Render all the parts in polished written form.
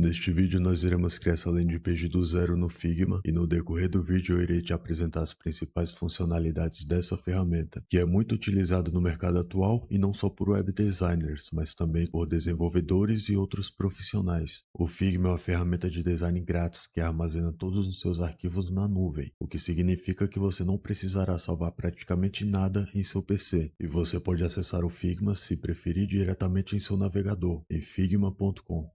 Neste vídeo nós iremos criar essa landing page do zero no Figma e no decorrer do vídeo eu irei te apresentar as principais funcionalidades dessa ferramenta, que é muito utilizada no mercado atual e não só por web designers, mas também por desenvolvedores e outros profissionais. O Figma é uma ferramenta de design grátis que armazena todos os seus arquivos na nuvem, o que significa que você não precisará salvar praticamente nada em seu PC, e você pode acessar o Figma se preferir diretamente em seu navegador, em figma.com.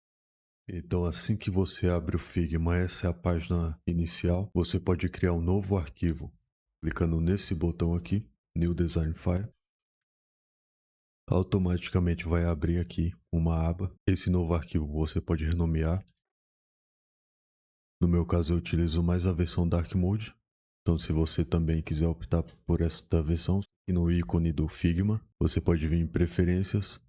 Então, assim que você abre o Figma, essa é a página inicial, você pode criar um novo arquivo, clicando nesse botão aqui, New Design File. Automaticamente vai abrir aqui uma aba. Esse novo arquivo você pode renomear. No meu caso, eu utilizo mais a versão Dark Mode. Então, se você também quiser optar por esta versão, e no ícone do Figma, você pode vir em Preferências.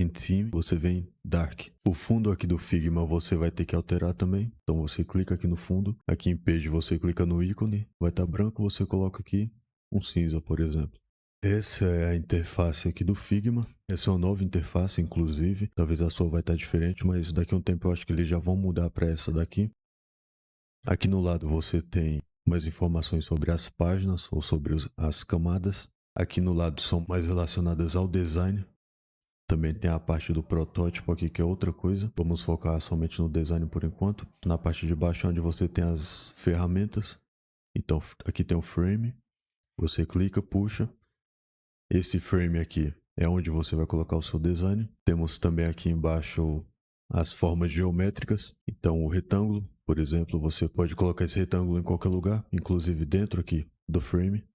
Em Theme, você vem Dark. O fundo aqui do Figma você vai ter que alterar também. Então você clica aqui no fundo. Aqui em Page você clica no ícone. Vai estar branco, você coloca aqui um cinza, por exemplo. Essa é a interface aqui do Figma. Essa é uma nova interface, inclusive. Talvez a sua vai estar diferente, mas daqui a um tempo eu acho que eles já vão mudar para essa daqui. Aqui no lado você tem mais informações sobre as páginas ou sobre as camadas. Aqui no lado são mais relacionadas ao design. Também tem a parte do protótipo aqui, que é outra coisa. Vamos focar somente no design por enquanto. Na parte de baixo é onde você tem as ferramentas. Então aqui tem o frame. Você clica, puxa. Esse frame aqui é onde você vai colocar o seu design. Temos também aqui embaixo as formas geométricas. Então o retângulo, por exemplo, você pode colocar esse retângulo em qualquer lugar, inclusive dentro aqui do frame.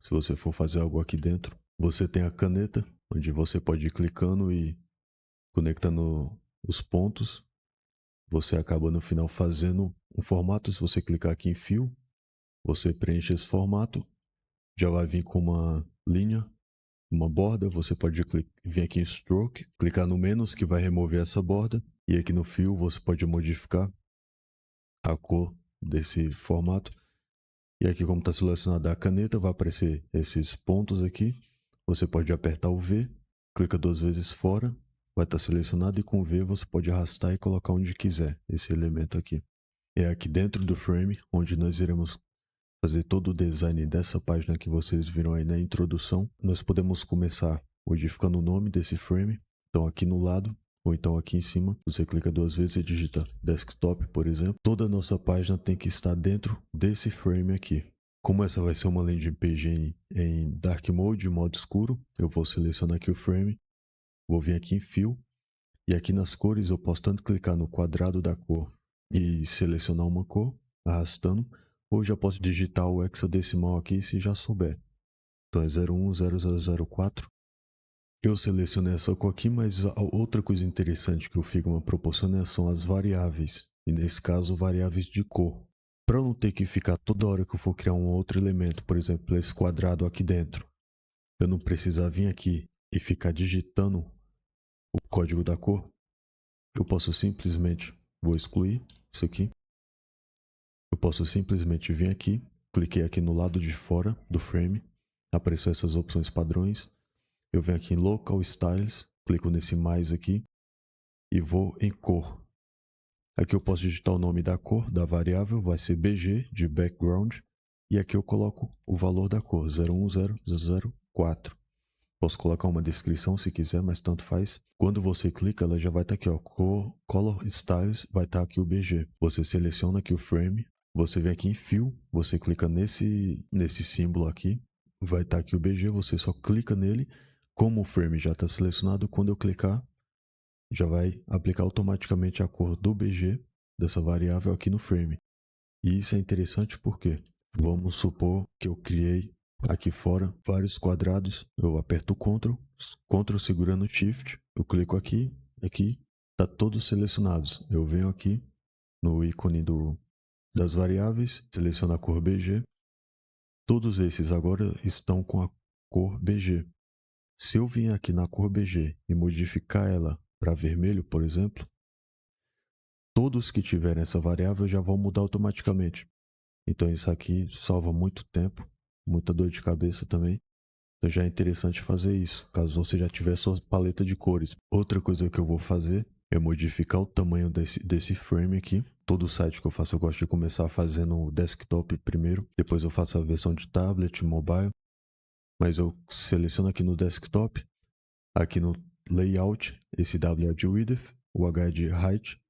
Se você for fazer algo aqui dentro. Você tem a caneta, onde você pode ir clicando e conectando os pontos. Você acaba no final fazendo um formato. Se você clicar aqui em Fill, você preenche esse formato. Já vai vir com uma linha, uma borda. Você pode vir aqui em Stroke, clicar no menos que vai remover essa borda. E aqui no Fill você pode modificar a cor desse formato. E aqui, como está selecionada a caneta, vai aparecer esses pontos aqui. Você pode apertar o V, clica 2 vezes fora, vai estar selecionado, e com o V você pode arrastar e colocar onde quiser esse elemento aqui. É aqui dentro do frame onde nós iremos fazer todo o design dessa página que vocês viram aí na introdução. Nós podemos começar modificando o nome desse frame. Então aqui no lado, ou então aqui em cima, você clica 2 vezes e digita Desktop, por exemplo. Toda a nossa página tem que estar dentro desse frame aqui. Como essa vai ser uma landing page em Dark Mode, modo escuro, eu vou selecionar aqui o frame, vou vir aqui em Fill, e aqui nas cores eu posso tanto clicar no quadrado da cor e selecionar uma cor, arrastando, ou já posso digitar o hexadecimal aqui se já souber. Então é 010004. Eu selecionei essa cor aqui, mas a outra coisa interessante que o Figma proporciona são as variáveis, e nesse caso variáveis de cor. Para eu não ter que ficar toda hora que eu for criar um outro elemento, por exemplo, esse quadrado aqui dentro, eu não precisar vir aqui e ficar digitando o código da cor, eu posso simplesmente, vou excluir isso aqui, eu posso simplesmente vir aqui, cliquei aqui no lado de fora do frame, apareceu essas opções padrões, eu venho aqui em Local Styles, clico nesse mais aqui e vou em cor. Aqui eu posso digitar o nome da cor, da variável, vai ser BG, de background, e aqui eu coloco o valor da cor, 010004. Posso colocar uma descrição se quiser, mas tanto faz. Quando você clica, ela já vai estar aqui, ó, Color Styles, vai estar aqui o BG. Você seleciona aqui o frame, você vem aqui em Fill, você clica nesse símbolo aqui, vai estar aqui o BG, você só clica nele. Como o frame já está selecionado, quando eu clicar, já vai aplicar automaticamente a cor do BG dessa variável aqui no frame. E isso é interessante porque vamos supor que eu criei aqui fora vários quadrados. Eu aperto o Ctrl segurando o Shift, eu clico aqui, está todos selecionados. Eu venho aqui no ícone das variáveis, seleciono a cor BG. Todos esses agora estão com a cor BG. Se eu vir aqui na cor BG e modificar ela para vermelho, por exemplo, todos que tiverem essa variável já vão mudar automaticamente. Então isso aqui salva muito tempo, muita dor de cabeça também. Então já é interessante fazer isso, caso você já tiver sua paleta de cores. Outra coisa que eu vou fazer é modificar o tamanho desse frame aqui. Todo site que eu faço, eu gosto de começar fazendo o desktop primeiro, depois eu faço a versão de tablet, mobile. Mas eu seleciono aqui no desktop, aqui no layout, esse W é de width, o H é de height,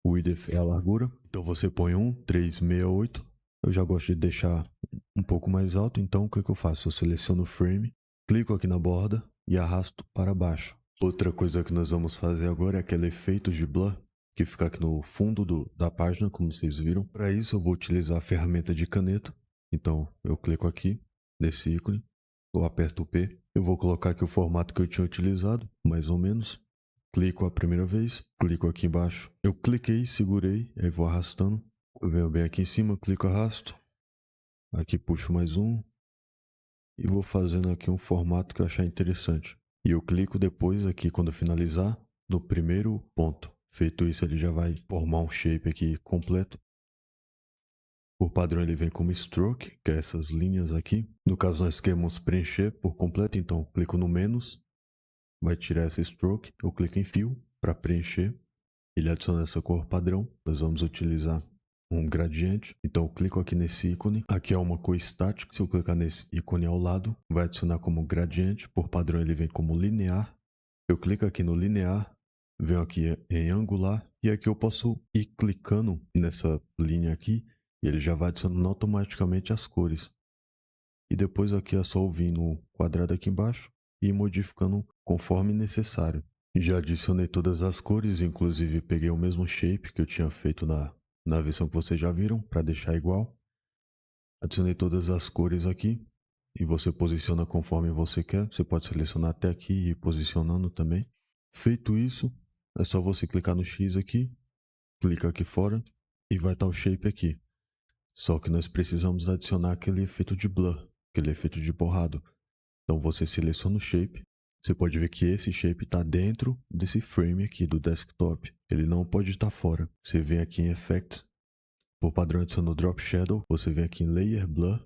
o width é a largura. Então você põe 368. Eu já gosto de deixar um pouco mais alto, então o que eu faço? Eu seleciono o frame, clico aqui na borda e arrasto para baixo. Outra coisa que nós vamos fazer agora é aquele efeito de blur, que fica aqui no fundo da página, como vocês viram. Para isso eu vou utilizar a ferramenta de caneta. Então eu clico aqui nesse ícone, eu aperto o P. Eu vou colocar aqui o formato que eu tinha utilizado, mais ou menos. Clico a primeira vez, clico aqui embaixo. Eu cliquei, segurei, aí vou arrastando. Eu venho bem aqui em cima, clico, arrasto. Aqui puxo mais um. E vou fazendo aqui um formato que eu achar interessante. E eu clico depois aqui, quando eu finalizar, no primeiro ponto. Feito isso, ele já vai formar um shape aqui completo. Por padrão, ele vem como stroke, que é essas linhas aqui. No caso, nós queremos preencher por completo, então eu clico no menos. Vai tirar essa stroke. Eu clico em fill para preencher. Ele adiciona essa cor padrão. Nós vamos utilizar um gradiente. Então eu clico aqui nesse ícone. Aqui é uma cor estática. Se eu clicar nesse ícone ao lado, vai adicionar como gradiente. Por padrão ele vem como linear. Eu clico aqui no linear, venho aqui em angular. E aqui eu posso ir clicando nessa linha aqui. E ele já vai adicionando automaticamente as cores. E depois aqui é só eu vir no quadrado aqui embaixo e ir modificando conforme necessário. Já adicionei todas as cores, inclusive peguei o mesmo shape que eu tinha feito na versão que vocês já viram, para deixar igual. Adicionei todas as cores aqui e você posiciona conforme você quer. Você pode selecionar até aqui e ir posicionando também. Feito isso, é só você clicar no X aqui, clica aqui fora e vai estar o shape aqui. Só que nós precisamos adicionar aquele efeito de blur, aquele efeito de borrado. Então você seleciona o shape. Você pode ver que esse shape está dentro desse frame aqui do desktop. Ele não pode estar fora. Você vem aqui em Effects. Por padrão adiciona o Drop Shadow. Você vem aqui em Layer Blur.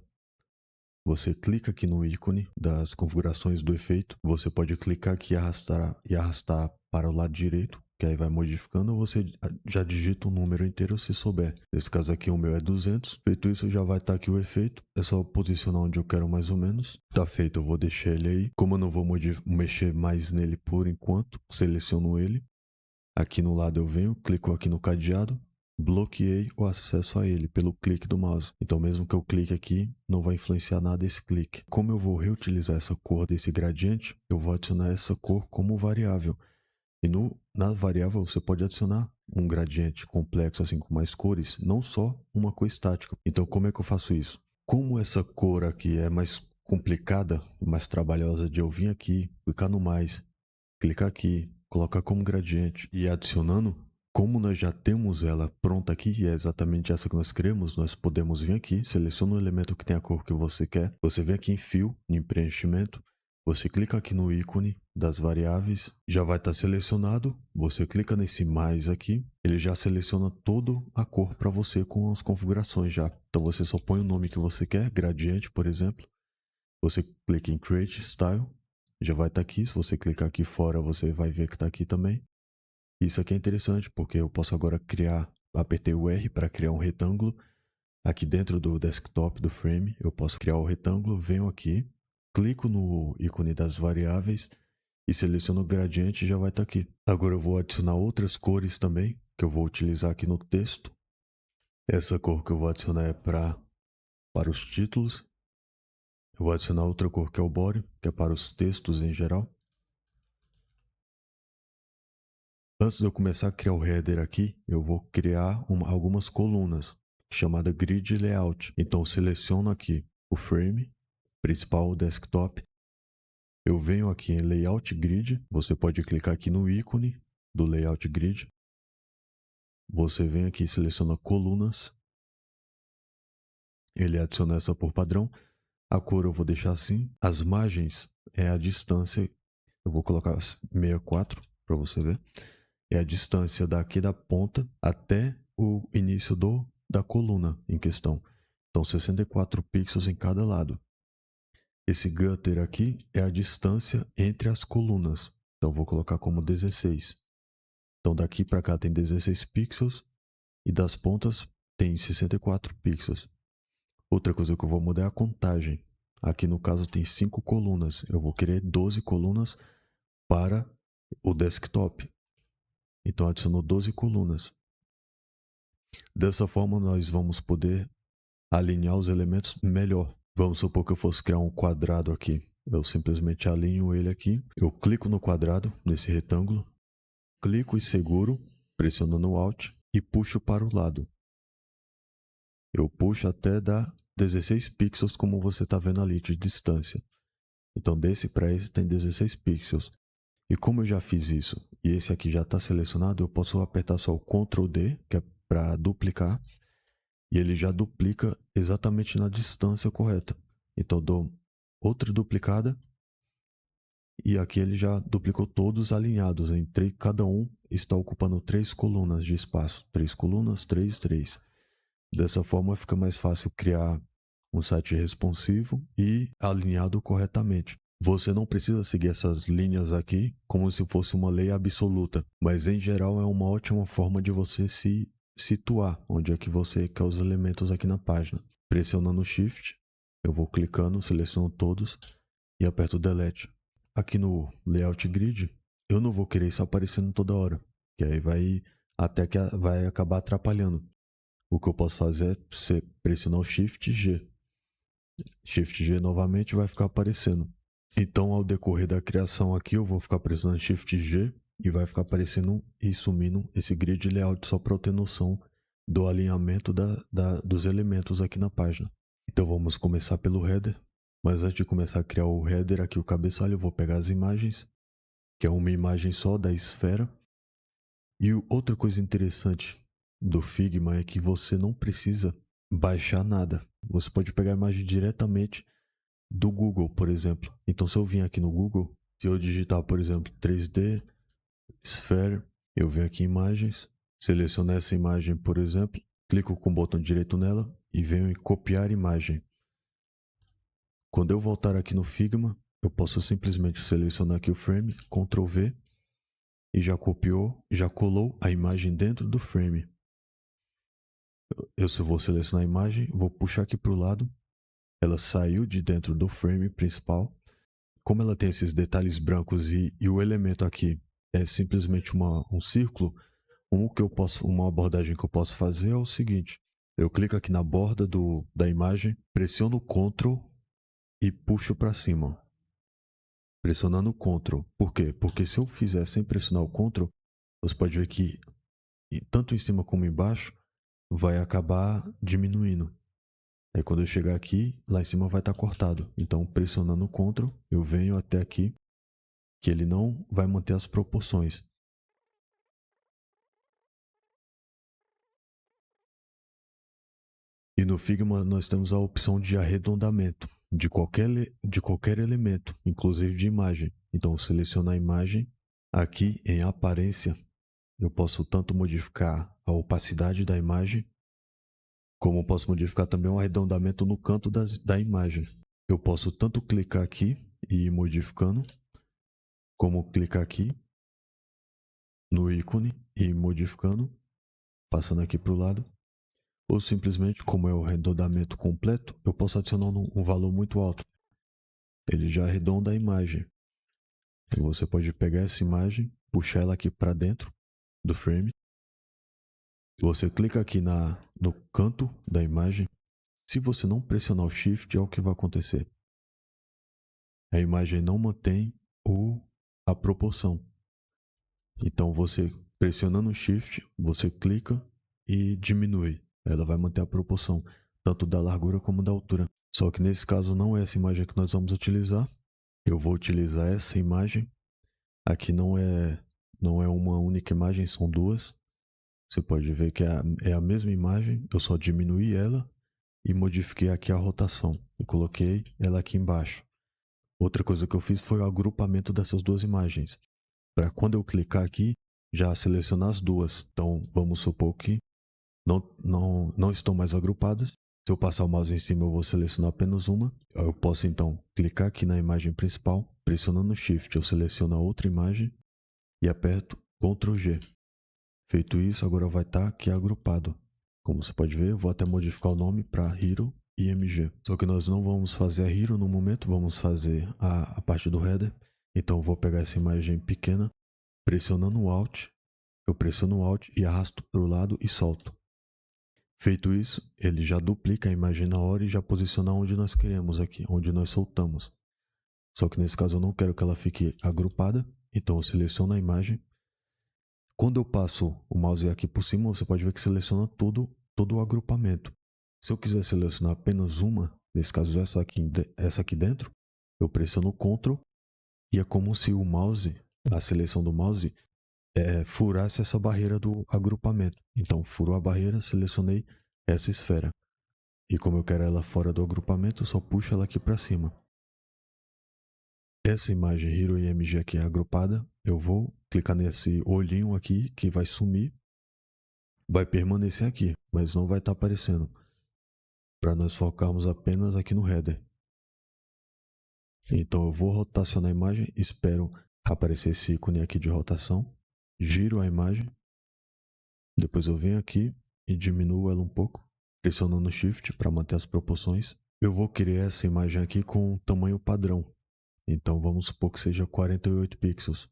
Você clica aqui no ícone das configurações do efeito. Você pode clicar aqui e arrastar para o lado direito, que aí vai modificando, ou você já digita o número inteiro se souber. Nesse caso aqui o meu é 200. Feito isso, já vai estar aqui o efeito. É só posicionar onde eu quero mais ou menos. Tá feito, eu vou deixar ele aí. Como eu não vou mexer mais nele por enquanto, seleciono ele. Aqui no lado eu venho, clico aqui no cadeado. Bloqueei o acesso a ele pelo clique do mouse. Então mesmo que eu clique aqui, não vai influenciar nada esse clique. Como eu vou reutilizar essa cor desse gradiente, eu vou adicionar essa cor como variável. E na variável você pode adicionar um gradiente complexo assim com mais cores, não só uma cor estática. Então como é que eu faço isso? Como essa cor aqui é mais complicada, mais trabalhosa de eu vir aqui, clicar no mais, clicar aqui, colocar como gradiente e ir adicionando, como nós já temos ela pronta aqui, e é exatamente essa que nós queremos, nós podemos vir aqui, seleciona o elemento que tem a cor que você quer, você vem aqui em Fill, em Preenchimento, você clica aqui no ícone das variáveis, já vai estar selecionado, você clica nesse mais aqui, ele já seleciona toda a cor para você com as configurações já. Então você só põe o nome que você quer, gradiente, por exemplo, você clica em Create Style, já vai estar aqui. Se você clicar aqui fora, você vai ver que está aqui também. Isso aqui é interessante, porque eu posso agora apertei o R para criar um retângulo. Aqui dentro do desktop do frame, eu posso criar o retângulo, venho aqui, clico no ícone das variáveis e seleciono o gradiente e já vai estar aqui. Agora eu vou adicionar outras cores também, que eu vou utilizar aqui no texto. Essa cor que eu vou adicionar é para os títulos. Eu vou adicionar outra cor que é o body, que é para os textos em geral. Antes de eu começar a criar o header aqui, eu vou criar algumas colunas, chamada Grid Layout. Então eu seleciono aqui o frame principal, o desktop. Eu venho aqui em Layout Grid, você pode clicar aqui no ícone do Layout Grid. Você vem aqui e seleciona colunas. Ele adiciona essa por padrão. A cor eu vou deixar assim. As margens é a distância. Eu vou colocar 64 para você ver. É a distância daqui da ponta até o início da coluna em questão. Então 64 pixels em cada lado. Esse gutter aqui é a distância entre as colunas. Então vou colocar como 16. Então daqui para cá tem 16 pixels e das pontas tem 64 pixels. Outra coisa que eu vou mudar é a contagem. Aqui no caso tem 5 colunas. Eu vou querer 12 colunas para o desktop. Então adiciono 12 colunas. Dessa forma nós vamos poder alinhar os elementos melhor. Vamos supor que eu fosse criar um quadrado aqui. Eu simplesmente alinho ele aqui. Eu clico no quadrado, nesse retângulo. Clico e seguro, pressionando o Alt e puxo para o lado. Eu puxo até dar 16 pixels, como você está vendo ali de distância. Então desse para esse tem 16 pixels. E como eu já fiz isso e esse aqui já está selecionado, eu posso apertar só o Ctrl D, que é para duplicar. E ele já duplica exatamente na distância correta. Então eu dou outra duplicada. E aqui ele já duplicou todos alinhados. Cada um está ocupando 3 colunas de espaço. 3 colunas, 3, 3. Dessa forma fica mais fácil criar um site responsivo e alinhado corretamente. Você não precisa seguir essas linhas aqui como se fosse uma lei absoluta, mas em geral é uma ótima forma de você se situar onde é que você quer os elementos aqui na página. Pressionando Shift, eu vou clicando, seleciono todos e aperto Delete. Aqui no Layout Grid, eu não vou querer isso aparecendo toda hora, que aí vai acabar atrapalhando. O que eu posso fazer é pressionar o Shift G. Shift G novamente vai ficar aparecendo. Então, ao decorrer da criação aqui, eu vou ficar pressionando Shift G e vai ficar aparecendo e sumindo esse grid layout só para eu ter noção do alinhamento dos elementos aqui na página. Então, vamos começar pelo header. Mas antes de começar a criar o header aqui, o cabeçalho, eu vou pegar as imagens, que é uma imagem só da esfera. E outra coisa interessante do Figma é que você não precisa baixar nada. Você pode pegar a imagem diretamente do Google, por exemplo. Então, se eu vim aqui no Google, se eu digitar, por exemplo, 3D, Sphere, eu venho aqui em imagens, seleciono essa imagem, por exemplo, clico com o botão direito nela e venho em copiar imagem. Quando eu voltar aqui no Figma, eu posso simplesmente selecionar aqui o frame, Ctrl V, e já copiou, já colou a imagem dentro do frame. Se eu vou selecionar a imagem, vou puxar aqui para o lado. Ela saiu de dentro do frame principal. Como ela tem esses detalhes brancos e o elemento aqui é simplesmente um círculo, uma abordagem que eu posso fazer é o seguinte. Eu clico aqui na borda da imagem, pressiono o Ctrl e puxo para cima. Pressionando o Ctrl. Por quê? Porque se eu fizer sem pressionar o Ctrl, você pode ver que tanto em cima como embaixo vai acabar diminuindo. Aí quando eu chegar aqui, lá em cima vai estar cortado. Então pressionando o Ctrl, eu venho até aqui, que ele não vai manter as proporções. E no Figma nós temos a opção de arredondamento de qualquer elemento, inclusive de imagem. Então selecionar a imagem, aqui em aparência, eu posso tanto modificar a opacidade da imagem, como posso modificar também o arredondamento no canto da imagem. Eu posso tanto clicar aqui e ir modificando, como clicar aqui no ícone e ir modificando, passando aqui para o lado. Ou simplesmente, como é o arredondamento completo, eu posso adicionar um valor muito alto. Ele já arredonda a imagem. E você pode pegar essa imagem, puxar ela aqui para dentro do frame. Você clica aqui no canto da imagem. Se você não pressionar o Shift, é o que vai acontecer. A imagem não mantém a proporção. Então, você pressionando o Shift, você clica e diminui. Ela vai manter a proporção, tanto da largura como da altura. Só que nesse caso não é essa imagem que nós vamos utilizar. Eu vou utilizar essa imagem. Aqui não é uma única imagem, são duas. Você pode ver que é a mesma imagem, eu só diminuí ela e modifiquei aqui a rotação. E coloquei ela aqui embaixo. Outra coisa que eu fiz foi o agrupamento dessas duas imagens. Para quando eu clicar aqui, já selecionar as duas. Então, vamos supor que não estão mais agrupadas. Se eu passar o mouse em cima, eu vou selecionar apenas uma. Eu posso, então, clicar aqui na imagem principal, pressionando o Shift, eu seleciono a outra imagem e aperto Ctrl G. Feito isso, agora vai estar aqui agrupado. Como você pode ver, eu vou até modificar o nome para Hero IMG. Só que nós não vamos fazer a Hero no momento, vamos fazer a parte do header. Então eu vou pegar essa imagem pequena, pressionando o Alt. Eu pressiono o Alt e arrasto para o lado e solto. Feito isso, ele já duplica a imagem na hora e já posiciona onde nós queremos aqui, onde nós soltamos. Só que nesse caso eu não quero que ela fique agrupada, então eu seleciono a imagem. Quando eu passo o mouse aqui por cima, você pode ver que seleciona todo o agrupamento. Se eu quiser selecionar apenas uma, nesse caso essa aqui dentro, eu pressiono Ctrl e é como se o mouse, a seleção do mouse, furasse essa barreira do agrupamento. Então furou a barreira, selecionei essa esfera. E como eu quero ela fora do agrupamento, eu só puxo ela aqui para cima. Essa imagem Hero IMG aqui é agrupada, eu vou clicar nesse olhinho aqui que vai sumir, vai permanecer aqui, mas não vai estar aparecendo, para nós focarmos apenas aqui no header. Então eu vou rotacionar a imagem, espero aparecer esse ícone aqui de rotação, giro a imagem, depois eu venho aqui e diminuo ela um pouco, pressionando Shift para manter as proporções. Eu vou criar essa imagem aqui com tamanho padrão. Então vamos supor que seja 48 pixels.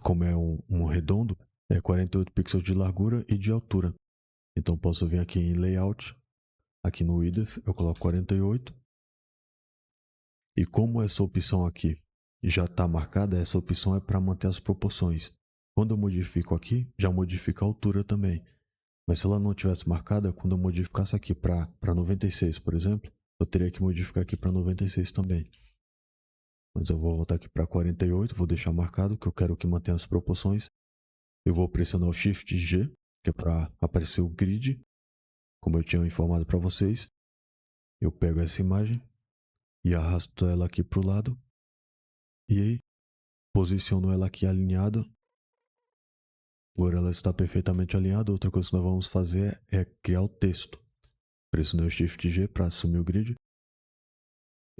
Como é um redondo, é 48 pixels de largura e de altura. Então posso vir aqui em Layout, aqui no Width, eu coloco 48. E como essa opção aqui já está marcada, essa opção é para manter as proporções. Quando eu modifico aqui, já modifica a altura também. Mas se ela não tivesse marcada, quando eu modificasse aqui para 96, por exemplo, eu teria que modificar aqui para 96 também. Mas eu vou voltar aqui para 48, vou deixar marcado que eu quero que mantenha as proporções. Eu vou pressionar o Shift G, que é para aparecer o grid, como eu tinha informado para vocês. Eu pego essa imagem e arrasto ela aqui para o lado. E aí, posiciono ela aqui alinhada. Agora ela está perfeitamente alinhada. Outra coisa que nós vamos fazer é criar o texto. Pressionei o Shift G para assumir o grid.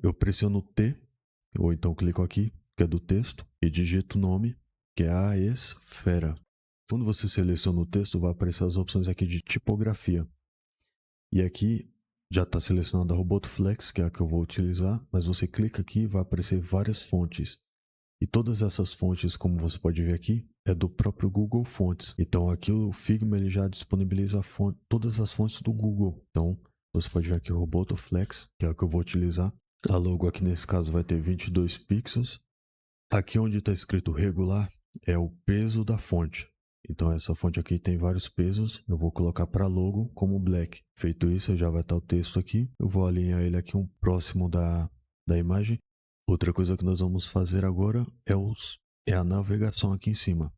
Eu pressiono T, ou então clico aqui, que é do texto, e digito o nome, que é a esfera. Quando você seleciona o texto, vai aparecer as opções aqui de tipografia. E aqui já está selecionada a Robotflex, que é a que eu vou utilizar, mas você clica aqui e vai aparecer várias fontes. E todas essas fontes, como você pode ver aqui, é do próprio Google Fontes. Então aqui o Figma ele já disponibiliza todas as fontes do Google. Então você pode ver aqui o Robotflex, que é a que eu vou utilizar. A logo aqui nesse caso vai ter 22 pixels. Aqui onde está escrito regular é o peso da fonte. Então essa fonte aqui tem vários pesos. Eu vou colocar para logo como black. Feito isso, já vai estar o texto aqui. Eu vou alinhar ele aqui próximo da imagem. Outra coisa que nós vamos fazer agora é a navegação aqui em cima.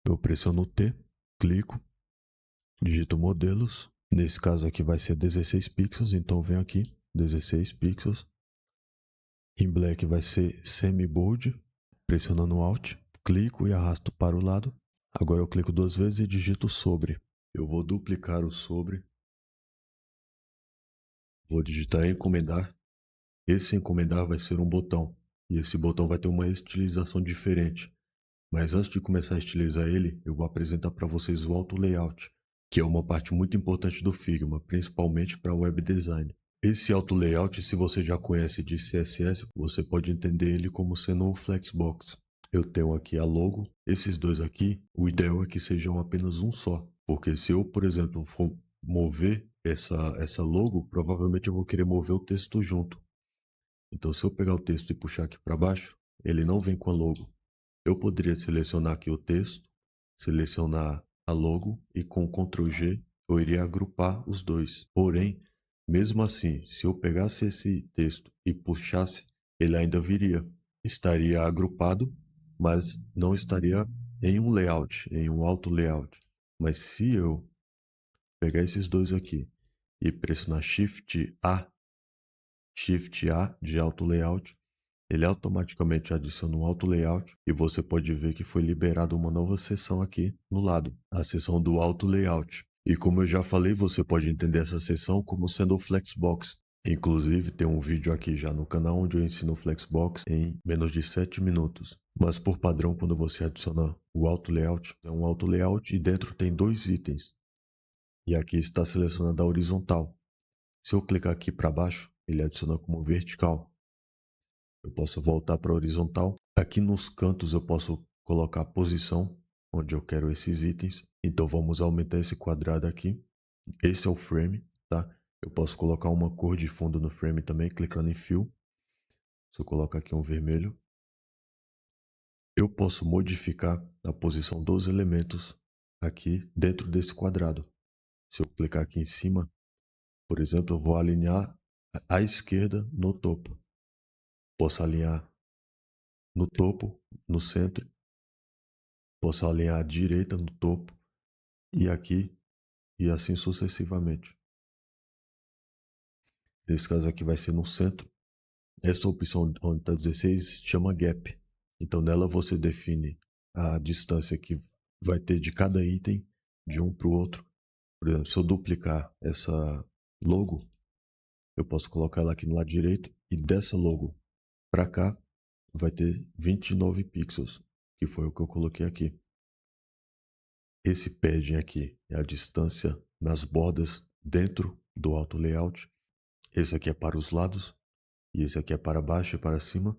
Eu pressiono o T, clico, digito modelos. Nesse caso aqui vai ser 16 pixels, então eu venho aqui, 16 pixels. Em black vai ser semi-bold, pressionando o Alt, clico e arrasto para o lado. Agora eu clico duas vezes e digito sobre. Eu vou duplicar o sobre. Vou digitar encomendar. Esse encomendar vai ser um botão. E esse botão vai ter uma estilização diferente. Mas antes de começar a estilizar ele, eu vou apresentar para vocês o Auto Layout, que é uma parte muito importante do Figma, principalmente para web design. Esse Auto Layout, se você já conhece de CSS, você pode entender ele como sendo o Flexbox. Eu tenho aqui a logo. Esses dois aqui, o ideal é que sejam apenas um só. Porque se eu, por exemplo, for mover essa logo, provavelmente eu vou querer mover o texto junto. Então se eu pegar o texto e puxar aqui para baixo, ele não vem com a logo. Eu poderia selecionar aqui o texto, selecionar a logo e com Ctrl G eu iria agrupar os dois. Porém, mesmo assim, se eu pegasse esse texto e puxasse, ele ainda viria. Estaria agrupado, mas não estaria em um layout, em um auto layout. Mas se eu pegar esses dois aqui e pressionar Shift A de auto layout, ele automaticamente adiciona um auto layout e você pode ver que foi liberada uma nova seção aqui no lado, a seção do auto layout. E como eu já falei, você pode entender essa seção como sendo o Flexbox. Inclusive tem um vídeo aqui já no canal onde eu ensino o Flexbox em menos de 7 minutos. Mas por padrão, quando você adiciona o Auto Layout, é um Auto Layout e dentro tem 2 itens. E aqui está selecionada a horizontal. Se eu clicar aqui para baixo, ele adiciona como vertical. Eu posso voltar para horizontal. Aqui nos cantos eu posso colocar a posição onde eu quero esses itens. Então vamos aumentar esse quadrado aqui. Esse é o frame, tá? Eu posso colocar uma cor de fundo no frame também, clicando em Fill. Se eu colocar aqui um vermelho, eu posso modificar a posição dos elementos aqui dentro desse quadrado. Se eu clicar aqui em cima, por exemplo, eu vou alinhar à esquerda no topo. Posso alinhar no topo, no centro. Posso alinhar à direita no topo e aqui e assim sucessivamente. Nesse caso aqui vai ser no centro. Essa opção onde está 16 chama Gap. Então nela você define a distância que vai ter de cada item de um para o outro. Por exemplo, se eu duplicar essa logo, eu posso colocar ela aqui no lado direito e dessa logo para cá vai ter 29 pixels, que foi o que eu coloquei aqui. Esse padding aqui é a distância nas bordas dentro do Auto Layout. Esse aqui é para os lados e esse aqui é para baixo e para cima,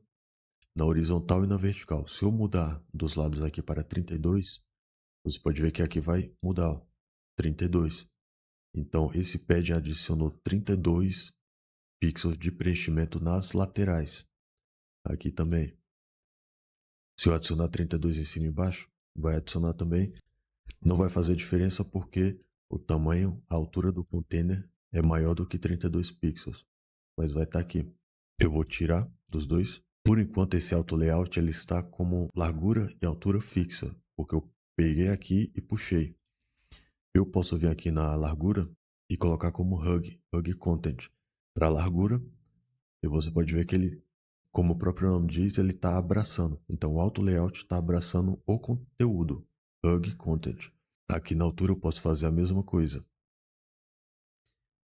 na horizontal e na vertical. Se eu mudar dos lados aqui para 32, você pode ver que aqui vai mudar, ó, 32. Então esse padding adicionou 32 pixels de preenchimento nas laterais. Aqui também. Se eu adicionar 32 em cima e embaixo, vai adicionar também. Não vai fazer diferença porque o tamanho, a altura do container é maior do que 32 pixels. Mas vai estar aqui. Eu vou tirar dos dois. Por enquanto esse auto layout ele está como largura e altura fixa, porque eu peguei aqui e puxei. Eu posso vir aqui na largura e colocar como hug content para largura, e você pode ver que ele, como o próprio nome diz, ele está abraçando. Então o auto layout está abraçando o conteúdo, hug content. Aqui na altura eu posso fazer a mesma coisa.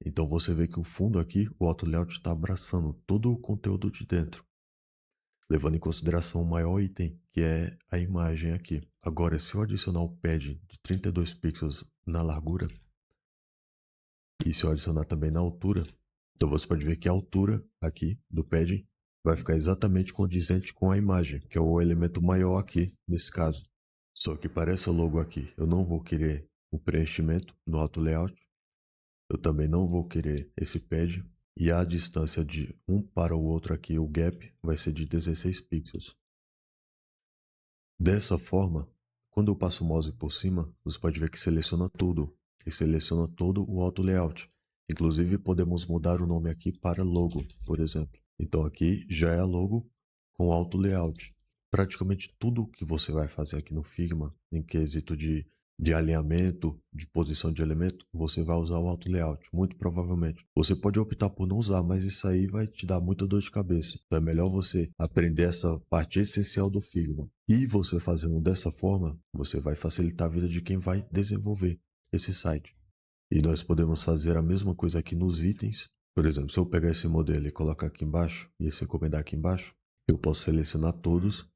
Então você vê que o fundo aqui, o auto layout está abraçando todo o conteúdo de dentro, levando em consideração o maior item, que é a imagem aqui. Agora, se eu adicionar o pad de 32 pixels na largura, e se eu adicionar também na altura, então você pode ver que a altura aqui do pad vai ficar exatamente condizente com a imagem, que é o elemento maior aqui nesse caso. Só que para essa logo aqui, eu não vou querer o preenchimento no auto layout, eu também não vou querer esse pad, e a distância de um para o outro aqui, o gap, vai ser de 16 pixels. Dessa forma, quando eu passo o mouse por cima, você pode ver que seleciona tudo, e seleciona todo o auto layout. Inclusive podemos mudar o nome aqui para logo, por exemplo. Então aqui já é a logo com auto layout. Praticamente tudo que você vai fazer aqui no Figma, em quesito de alinhamento, de posição de elemento, você vai usar o auto layout, muito provavelmente. Você pode optar por não usar, mas isso aí vai te dar muita dor de cabeça. Então é melhor você aprender essa parte essencial do Figma. E você fazendo dessa forma, você vai facilitar a vida de quem vai desenvolver esse site. E nós podemos fazer a mesma coisa aqui nos itens. Por exemplo, se eu pegar esse modelo e colocar aqui embaixo, e esse encomendar aqui embaixo, eu posso selecionar todos,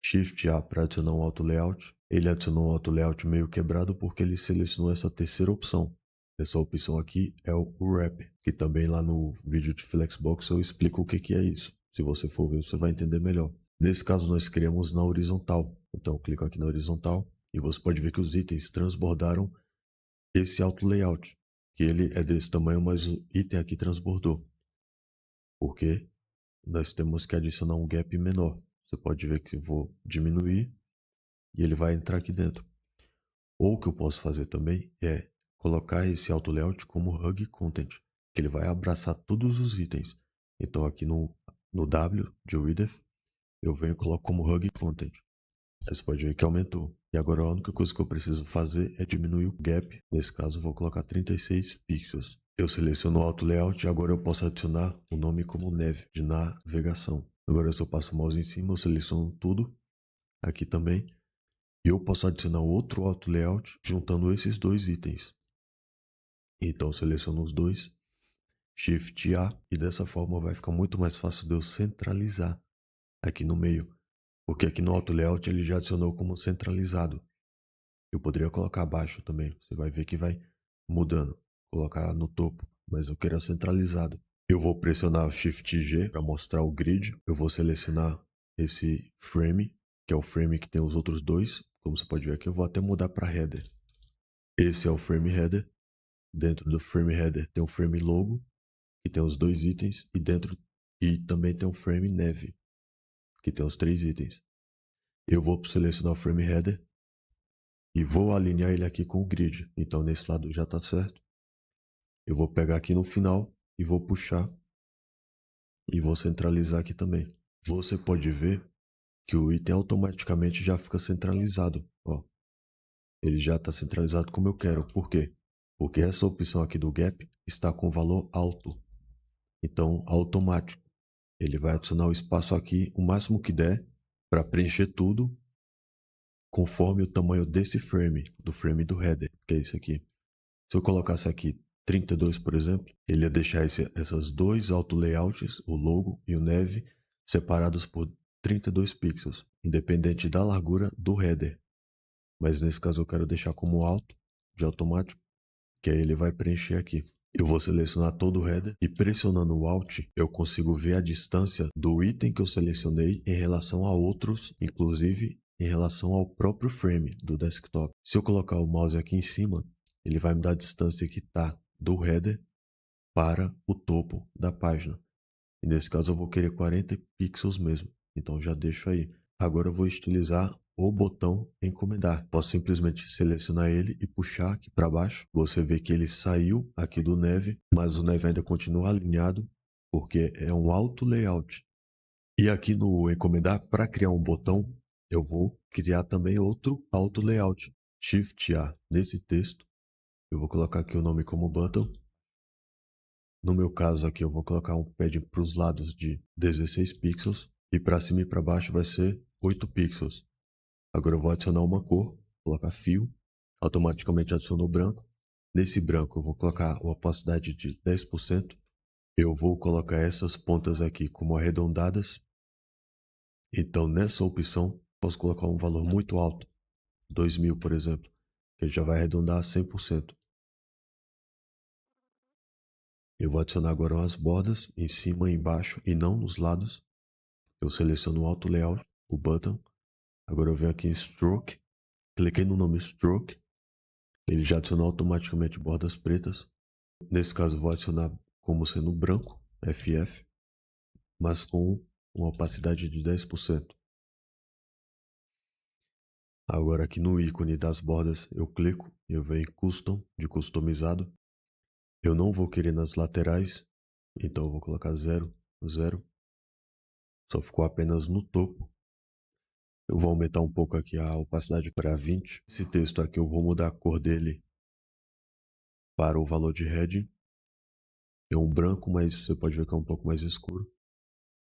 Shift A para adicionar um auto layout. Ele adicionou um auto layout meio quebrado porque ele selecionou essa terceira opção. Essa opção aqui é o Wrap, que também lá no vídeo de Flexbox eu explico o que é isso. Se você for ver, você vai entender melhor. Nesse caso, nós queremos na horizontal. Então, eu clico aqui na horizontal e você pode ver que os itens transbordaram esse auto layout, que ele é desse tamanho, mas o item aqui transbordou. Porque nós temos que adicionar um gap menor. Você pode ver que eu vou diminuir e ele vai entrar aqui dentro. Ou o que eu posso fazer também é colocar esse auto layout como hug content, que ele vai abraçar todos os itens. Então aqui no W de width, eu venho e coloco como hug content. Aí você pode ver que aumentou. E agora a única coisa que eu preciso fazer é diminuir o gap. Nesse caso eu vou colocar 36 pixels. Eu seleciono o auto layout e agora eu posso adicionar o nome como neve, de navegação. Agora se eu passo o mouse em cima, eu seleciono tudo. Aqui também. E eu posso adicionar outro auto layout juntando esses dois itens. Então eu seleciono os dois, Shift A, e dessa forma vai ficar muito mais fácil de eu centralizar aqui no meio. Porque aqui no Auto Layout ele já adicionou como centralizado. Eu poderia colocar abaixo também. Você vai ver que vai mudando. Colocar no topo, mas eu quero centralizado. Eu vou pressionar o Shift G para mostrar o grid. Eu vou selecionar esse frame, que é o frame que tem os outros dois. Como você pode ver aqui, eu vou até mudar para header. Esse é o frame header. Dentro do frame header tem o frame logo, que tem os dois itens, e também tem o frame neve, que tem os 3 itens. Eu vou selecionar o frame header e vou alinhar ele aqui com o grid. Então nesse lado já está certo. Eu vou pegar aqui no final e vou puxar e vou centralizar aqui também. Você pode ver que o item automaticamente já fica centralizado. Ó, ele já está centralizado como eu quero. Por quê? Porque essa opção aqui do gap está com valor alto. Então, automático. Ele vai adicionar o espaço aqui o máximo que der para preencher tudo conforme o tamanho desse frame, do frame do header, que é esse aqui. Se eu colocasse aqui 32, por exemplo, ele ia deixar essas dois auto layouts, o logo e o neve, separados por 32 pixels, independente da largura do header. Mas nesse caso eu quero deixar como alto, de automático, que aí ele vai preencher aqui. Eu vou selecionar todo o header e pressionando o Alt, eu consigo ver a distância do item que eu selecionei em relação a outros, inclusive em relação ao próprio frame do desktop. Se eu colocar o mouse aqui em cima, ele vai me dar a distância que está do header para o topo da página. E nesse caso eu vou querer 40 pixels mesmo, então já deixo aí. Agora eu vou estilizar o botão encomendar. Posso simplesmente selecionar ele e puxar aqui para baixo. Você vê que ele saiu aqui do neve, mas o neve ainda continua alinhado, porque é um auto layout. E aqui no encomendar, para criar um botão, eu vou criar também outro auto layout. Shift A nesse texto. Eu vou colocar aqui o nome como button. No meu caso aqui eu vou colocar um pad para os lados de 16 pixels e para cima e para baixo vai ser 8 pixels. Agora eu vou adicionar uma cor, colocar fio, automaticamente adicionou branco. Nesse branco eu vou colocar a opacidade de 10%. Eu vou colocar essas pontas aqui como arredondadas. Então nessa opção posso colocar um valor muito alto, 2000 por exemplo, que ele já vai arredondar a 100%. Eu vou adicionar agora umas bordas em cima e embaixo e não nos lados. Eu seleciono o Auto Layout, o button. Agora eu venho aqui em Stroke, cliquei no nome Stroke. Ele já adicionou automaticamente bordas pretas. Nesse caso eu vou adicionar como sendo branco, FF, mas com uma opacidade de 10%. Agora aqui no ícone das bordas eu clico e eu venho em Custom, de customizado. Eu não vou querer nas laterais, então eu vou colocar 0, 0. Só ficou apenas no topo. Eu vou aumentar um pouco aqui a opacidade para 20. Esse texto aqui eu vou mudar a cor dele para o valor de heading. É um branco, mas você pode ver que é um pouco mais escuro.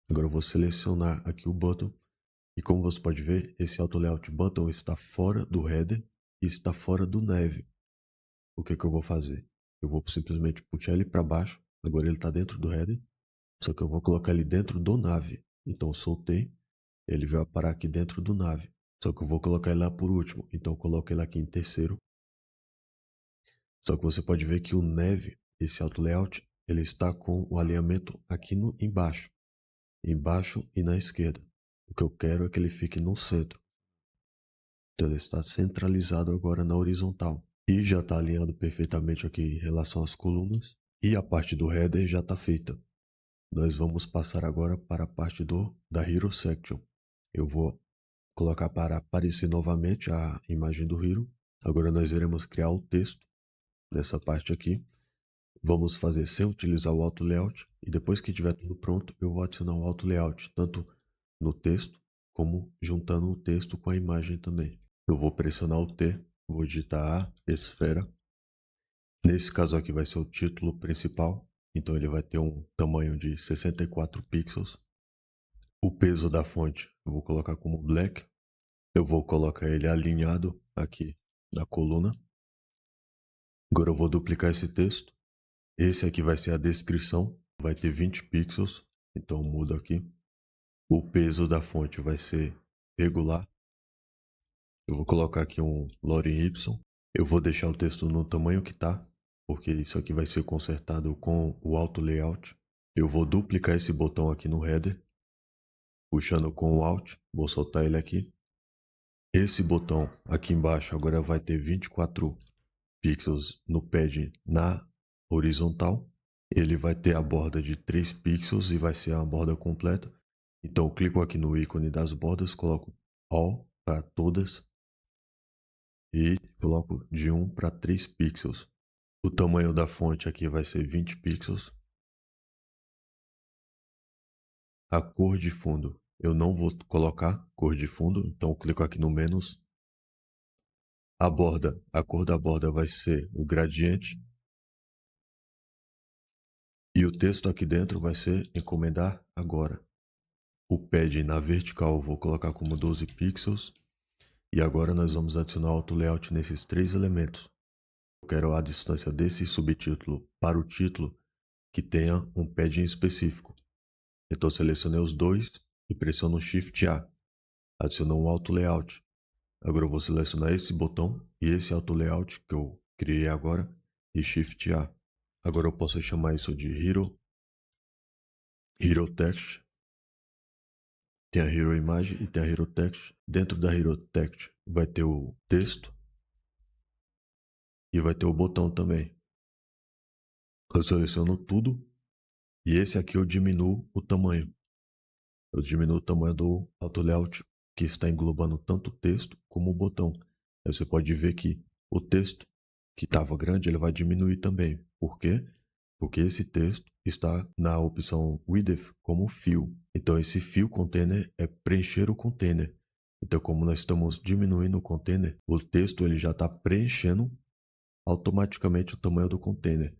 Agora eu vou selecionar aqui o button. E como você pode ver, esse Auto Layout Button está fora do header e está fora do neve. O que eu vou fazer? Eu vou simplesmente puxar ele para baixo. Agora ele está dentro do header. Só que eu vou colocar ele dentro do nave. Então eu soltei. Ele vai parar aqui dentro do nave. Só que eu vou colocar ele lá por último. Então eu coloco ele aqui em terceiro. Só que você pode ver que o neve, esse Auto Layout, ele está com o alinhamento aqui embaixo. Embaixo e na esquerda. O que eu quero é que ele fique no centro. Então ele está centralizado agora na horizontal. E já está alinhado perfeitamente aqui em relação às colunas. E a parte do header já está feita. Nós vamos passar agora para a parte da Hero Section. Eu vou colocar para aparecer novamente a imagem do Hero. Agora nós iremos criar o texto nessa parte aqui. Vamos fazer sem utilizar o Auto Layout. E depois que tiver tudo pronto, eu vou adicionar o Auto Layout, tanto no texto, como juntando o texto com a imagem também. Eu vou pressionar o T, vou digitar a esfera. Nesse caso aqui vai ser o título principal, então ele vai ter um tamanho de 64 pixels. O peso da fonte eu vou colocar como black. Eu vou colocar ele alinhado aqui na coluna. Agora eu vou duplicar esse texto. Esse aqui vai ser a descrição, vai ter 20 pixels, então eu mudo aqui. O peso da fonte vai ser regular. Eu vou colocar aqui um Lorem Ipsum. Eu vou deixar o texto no tamanho que tá, porque isso aqui vai ser consertado com o Auto Layout. Eu vou duplicar esse botão aqui no header, puxando com o Alt. Vou soltar ele aqui. Esse botão aqui embaixo agora vai ter 24 pixels no pad na horizontal. Ele vai ter a borda de 3 pixels e vai ser a borda completa. Então eu clico aqui no ícone das bordas, coloco All para todas e coloco de 1 para 3 pixels. O tamanho da fonte aqui vai ser 20 pixels. A cor de fundo, eu não vou colocar cor de fundo, então eu clico aqui no menos. A borda, a cor da borda vai ser o gradiente. E o texto aqui dentro vai ser encomendar agora. O pad na vertical eu vou colocar como 12 pixels. E agora nós vamos adicionar o auto layout nesses 3 elementos. Eu quero a distância desse subtítulo para o título que tenha um padding específico. Então selecionei os dois e pressiono Shift A. Adicionou um auto layout. Agora eu vou selecionar esse botão e esse auto layout que eu criei agora e Shift A. Agora eu posso chamar isso de Hero Text. Tem a Hero Image e tem a Hero Text. Dentro da Hero Text vai ter o texto e vai ter o botão também. Eu seleciono tudo e esse aqui eu diminuo o tamanho. Eu diminuo o tamanho do auto layout que está englobando tanto o texto como o botão. Aí você pode ver que o texto que estava grande ele vai diminuir também. Por quê? Porque esse texto está na opção Width como fio. Então esse fio container é preencher o container. Então como nós estamos diminuindo o container, o texto ele já está preenchendo automaticamente o tamanho do container.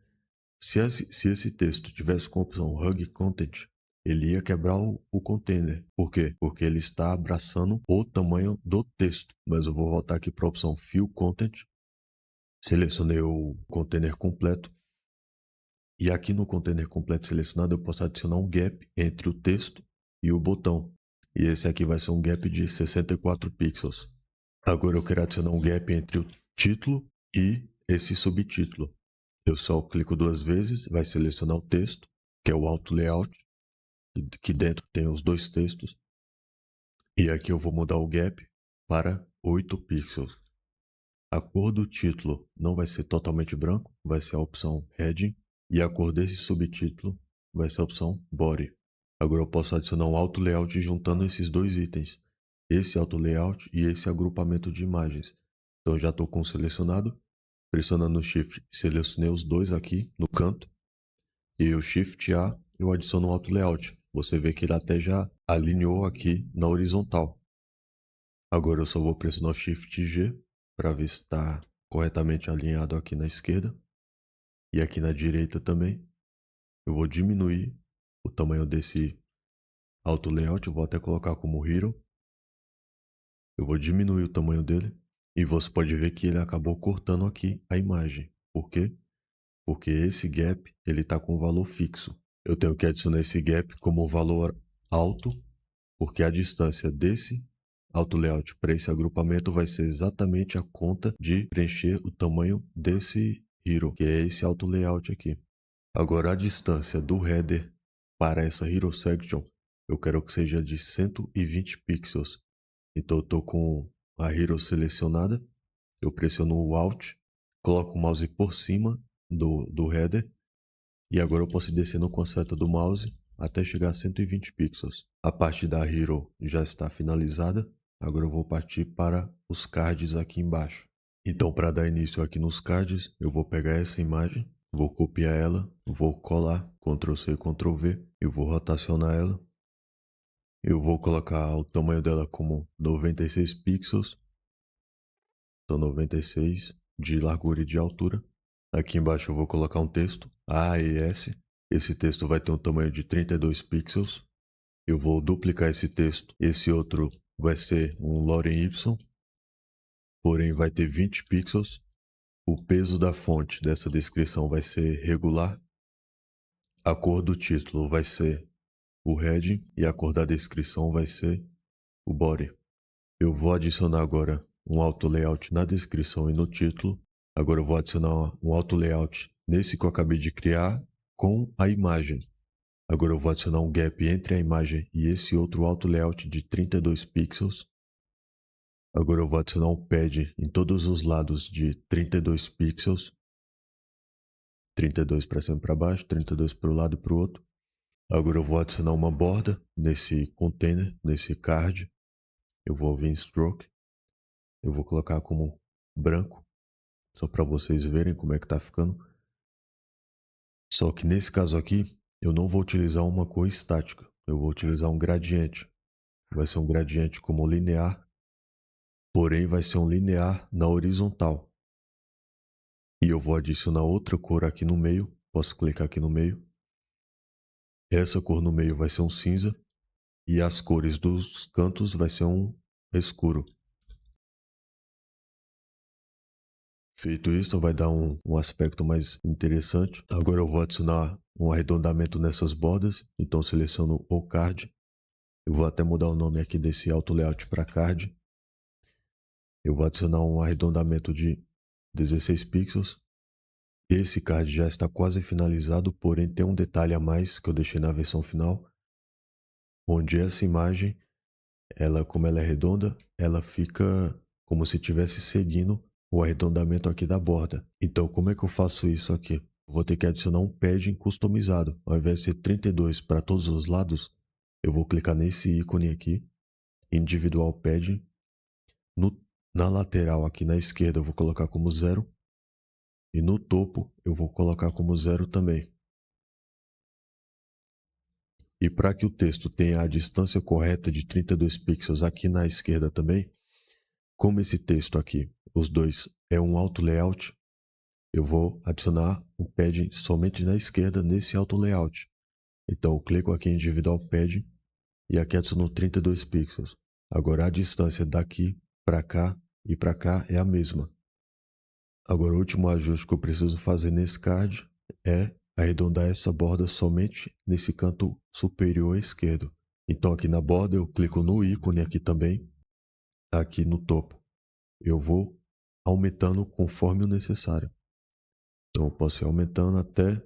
Se esse texto tivesse com a opção Hug Content, ele ia quebrar o container. Por quê? Porque ele está abraçando o tamanho do texto. Mas eu vou voltar aqui para a opção Fill Content. Selecionei o container completo. E aqui no container completo selecionado eu posso adicionar um gap entre o texto e o botão. E esse aqui vai ser um gap de 64 pixels. Agora eu quero adicionar um gap entre o título e esse subtítulo. Eu só clico 2 vezes, vai selecionar o texto, que é o Auto Layout, que dentro tem os 2 textos. E aqui eu vou mudar o gap para 8 pixels. A cor do título não vai ser totalmente branco, vai ser a opção Heading. E a cor desse subtítulo vai ser a opção Body. Agora eu posso adicionar um Auto Layout juntando esses 2 itens. Esse Auto Layout e esse agrupamento de imagens. Então já estou com selecionado. Pressionando o Shift, selecionei os dois aqui no canto. E o Shift A, eu adiciono um Auto Layout. Você vê que ele até já alinhou aqui na horizontal. Agora eu só vou pressionar o Shift G para ver se está corretamente alinhado aqui na esquerda. E aqui na direita também. Eu vou diminuir o tamanho desse Auto Layout. Eu vou até colocar como Hero. Eu vou diminuir o tamanho dele. E você pode ver que ele acabou cortando aqui a imagem. Por quê? Porque esse gap ele está com valor fixo. Eu tenho que adicionar esse gap como valor alto, porque a distância desse auto layout para esse agrupamento vai ser exatamente a conta de preencher o tamanho desse hero, que é esse auto layout aqui. Agora a distância do header para essa hero section, eu quero que seja de 120 pixels. Então eu estou com a hero selecionada, eu pressiono o Alt, coloco o mouse por cima do header e agora eu posso ir descendo com a seta do mouse até chegar a 120 pixels. A parte da Hero já está finalizada. Agora eu vou partir para os cards aqui embaixo. Então para dar início aqui nos cards, eu vou pegar essa imagem, vou copiar ela, vou colar, Ctrl C, Ctrl V, eu vou rotacionar ela. Eu vou colocar o tamanho dela como 96 pixels. Então 96 de largura e de altura. Aqui embaixo eu vou colocar um texto, AES. Esse texto vai ter um tamanho de 32 pixels. Eu vou duplicar esse texto. Esse outro vai ser um Lorem Ipsum, porém vai ter 20 pixels. O peso da fonte dessa descrição vai ser regular. A cor do título vai ser o heading e a cor da descrição vai ser o body. Eu vou adicionar agora um auto layout na descrição e no título. Agora eu vou adicionar um auto layout nesse que eu acabei de criar com a imagem. Agora eu vou adicionar um gap entre a imagem e esse outro auto layout de 32 pixels. Agora eu vou adicionar um pad em todos os lados de 32 pixels. 32 para cima e para baixo, 32 para o lado e para o outro. Agora eu vou adicionar uma borda nesse container, nesse card. Eu vou vir em stroke. Eu vou colocar como branco, só para vocês verem como é que tá ficando. Só que nesse caso aqui, eu não vou utilizar uma cor estática. Eu vou utilizar um gradiente. Vai ser um gradiente como linear, porém vai ser um linear na horizontal. E eu vou adicionar outra cor aqui no meio. Posso clicar aqui no meio. Essa cor no meio vai ser um cinza. E as cores dos cantos vai ser um escuro. Feito isso, vai dar um aspecto mais interessante. Agora eu vou adicionar um arredondamento nessas bordas. Então seleciono o card. Eu vou até mudar o nome aqui desse auto layout para card. Eu vou adicionar um arredondamento de 16 pixels. Esse card já está quase finalizado, porém tem um detalhe a mais que eu deixei na versão final, onde essa imagem, como ela é redonda, ela fica como se estivesse seguindo o arredondamento aqui da borda. Então, como é que eu faço isso aqui? Eu vou ter que adicionar um padding customizado. Ao invés de ser 32 para todos os lados, eu vou clicar nesse ícone aqui, individual padding. Na lateral aqui na esquerda eu vou colocar como 0. E no topo eu vou colocar como 0 também. E para que o texto tenha a distância correta de 32 pixels aqui na esquerda também, como esse texto aqui, os dois é um auto layout, eu vou adicionar um padding somente na esquerda nesse auto layout. Então eu clico aqui em individual padding e aqui adiciono 32 pixels. Agora a distância daqui para cá e para cá é a mesma. Agora o último ajuste que eu preciso fazer nesse card é arredondar essa borda somente nesse canto superior esquerdo. Então aqui na borda eu clico no ícone aqui também, aqui no topo. Eu vou aumentando conforme o necessário. Então eu posso ir aumentando até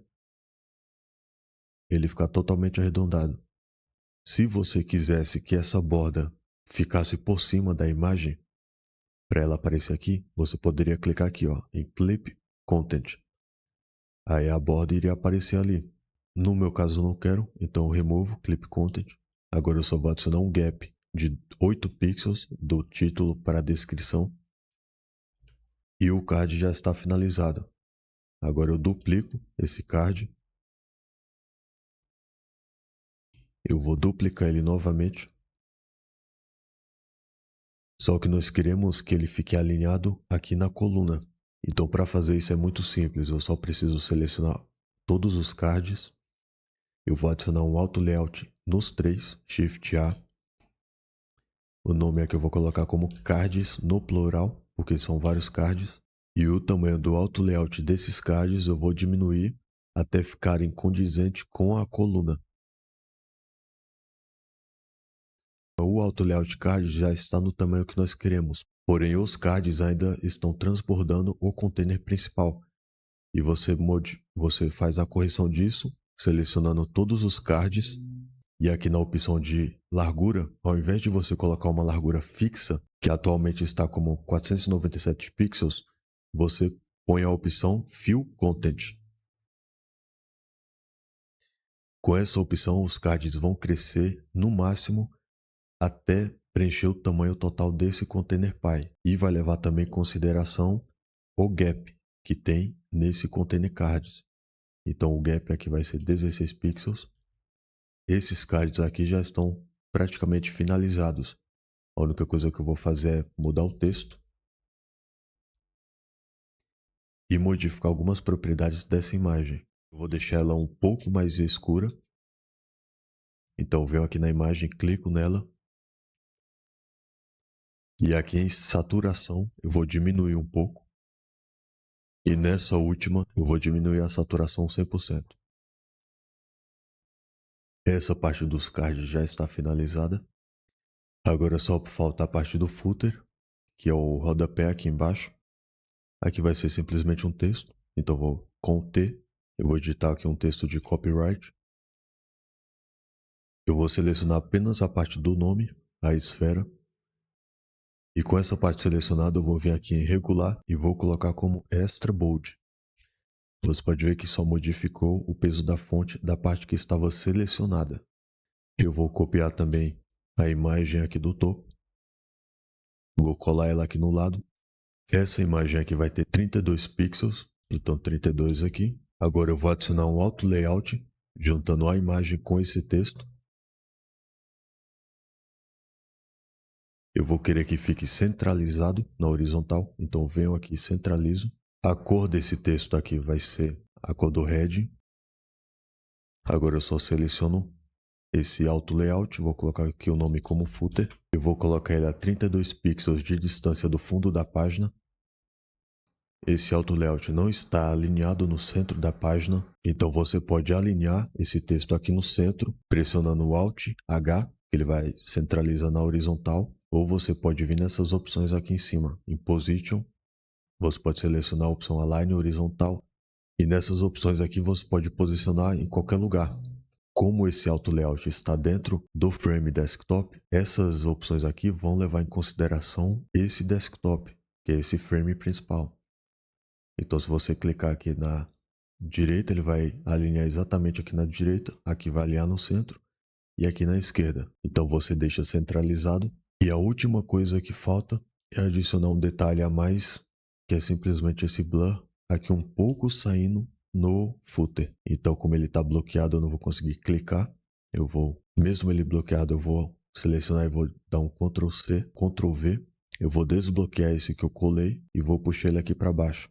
ele ficar totalmente arredondado. Se você quisesse que essa borda ficasse por cima da imagem, para ela aparecer aqui, você poderia clicar aqui em Clip Content. Aí a borda iria aparecer ali. No meu caso eu não quero, então eu removo Clip Content. Agora eu só vou adicionar um gap de 8 pixels do título para a descrição. E o card já está finalizado. Agora eu duplico esse card. Eu vou duplicar ele novamente. Só que nós queremos que ele fique alinhado aqui na coluna. Então para fazer isso é muito simples. Eu só preciso selecionar todos os cards. Eu vou adicionar um auto layout nos três, Shift A. O nome aqui eu vou colocar como cards no plural, porque são vários cards. E o tamanho do auto layout desses cards eu vou diminuir até ficarem condizente com a coluna. O auto layout card já está no tamanho que nós queremos, porém os cards ainda estão transbordando o container principal. E você faz a correção disso, selecionando todos os cards. E aqui na opção de largura, ao invés de você colocar uma largura fixa, que atualmente está como 497 pixels, você põe a opção Fill Content. Com essa opção, os cards vão crescer no máximo até preencher o tamanho total desse container Py. E vai levar também em consideração o gap que tem nesse container cards. Então o gap aqui vai ser 16 pixels. Esses cards aqui já estão praticamente finalizados. A única coisa que eu vou fazer é mudar o texto e modificar algumas propriedades dessa imagem. Eu vou deixar ela um pouco mais escura. Então eu venho aqui na imagem, clico nela. E aqui em saturação eu vou diminuir um pouco. E nessa última eu vou diminuir a saturação 100%. Essa parte dos cards já está finalizada. Agora só falta a parte do footer, que é o rodapé aqui embaixo. Aqui vai ser simplesmente um texto, então vou com o T, eu vou digitar aqui um texto de copyright. Eu vou selecionar apenas a parte do nome, a esfera. E com essa parte selecionada eu vou vir aqui em regular e vou colocar como extra bold. Você pode ver que só modificou o peso da fonte da parte que estava selecionada. Eu vou copiar também a imagem aqui do topo. Vou colar ela aqui no lado. Essa imagem aqui vai ter 32 pixels, então 32 aqui. Agora eu vou adicionar um auto layout, juntando a imagem com esse texto. Eu vou querer que fique centralizado na horizontal, então venho aqui e centralizo. A cor desse texto aqui vai ser a cor do heading. Agora eu só seleciono esse auto layout, vou colocar aqui o nome como footer. Eu vou colocar ele a 32 pixels de distância do fundo da página. Esse auto layout não está alinhado no centro da página, então você pode alinhar esse texto aqui no centro, pressionando o Alt H, que ele vai centralizar na horizontal, ou você pode vir nessas opções aqui em cima, em Position, você pode selecionar a opção Align horizontal, e nessas opções aqui você pode posicionar em qualquer lugar. Como esse auto layout está dentro do frame desktop, essas opções aqui vão levar em consideração esse desktop, que é esse frame principal. Então se você clicar aqui na direita, ele vai alinhar exatamente aqui na direita, aqui vai alinhar no centro e aqui na esquerda. Então você deixa centralizado. E a última coisa que falta é adicionar um detalhe a mais, que é simplesmente esse blur aqui um pouco saindo no footer. Então como ele está bloqueado, eu não vou conseguir clicar. Eu vou, mesmo ele bloqueado, eu vou selecionar e vou dar um Ctrl C, Ctrl V. Eu vou desbloquear esse que eu colei e vou puxar ele aqui para baixo.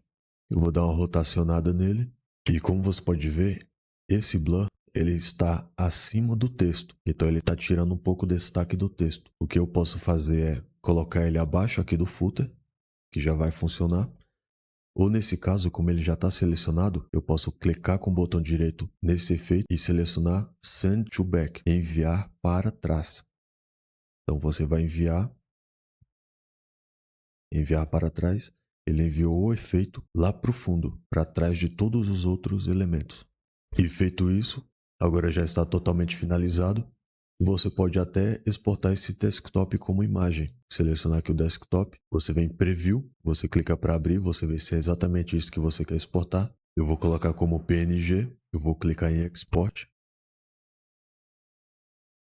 Eu vou dar uma rotacionada nele e como você pode ver, esse blur ele está acima do texto, então ele está tirando um pouco o destaque do texto. O que eu posso fazer é colocar ele abaixo aqui do footer, que já vai funcionar. Ou nesse caso, como ele já está selecionado, eu posso clicar com o botão direito nesse efeito e selecionar Send to Back, enviar para trás. Então você vai enviar para trás. Ele enviou o efeito lá para o fundo, para trás de todos os outros elementos. E feito isso, agora já está totalmente finalizado. Você pode até exportar esse desktop como imagem. Selecionar aqui o desktop, você vem em Preview, você clica para abrir, você vê se é exatamente isso que você quer exportar. Eu vou colocar como PNG, eu vou clicar em Export,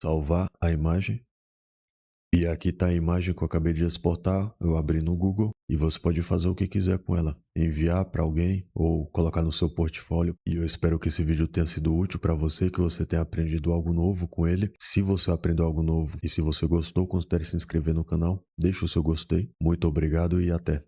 salvar a imagem. E aqui está a imagem que eu acabei de exportar, eu abri no Google e você pode fazer o que quiser com ela. Enviar para alguém ou colocar no seu portfólio. E eu espero que esse vídeo tenha sido útil para você, que você tenha aprendido algo novo com ele. Se você aprendeu algo novo e se você gostou, considere se inscrever no canal. Deixe o seu gostei. Muito obrigado e até!